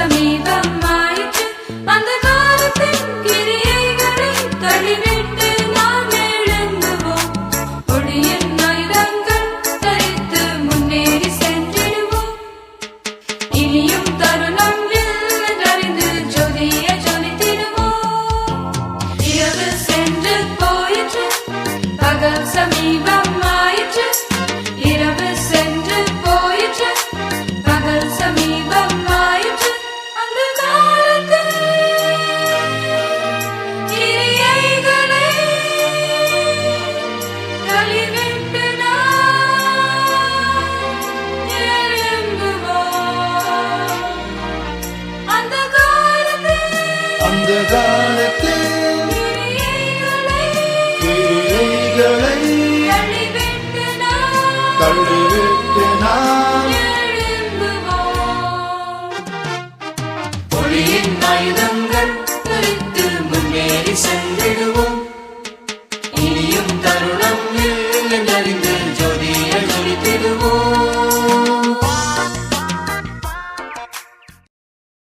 சமீபமாயிற்று அந்த காலத்தின் கிரியைகளை தள்ளிவிட்டு நாம் எழும்புவோம் ஒளியின் ஆயுதங்கள் தரித்து முன்னேறி சென்றிடுவோம் இனியும் தருணம் என்றறிந்து ஜோதிய ஜொலித்திடுவோம் இரவு சென்று போயிற்று பகல் சமீபமாயிற்று இரவு சென்று போயிற்று பகல் சமீபமாயிற்று அந்த காலத்தில் கிரியைகளை தள்ளிவிட்டு நாம் எழும்புவோம் அந்த காலத்தில் கிரியைகளை தள்ளிவிட்டு நாம் எழும்புவோம் ஒளியின் ஆயுதங்கள்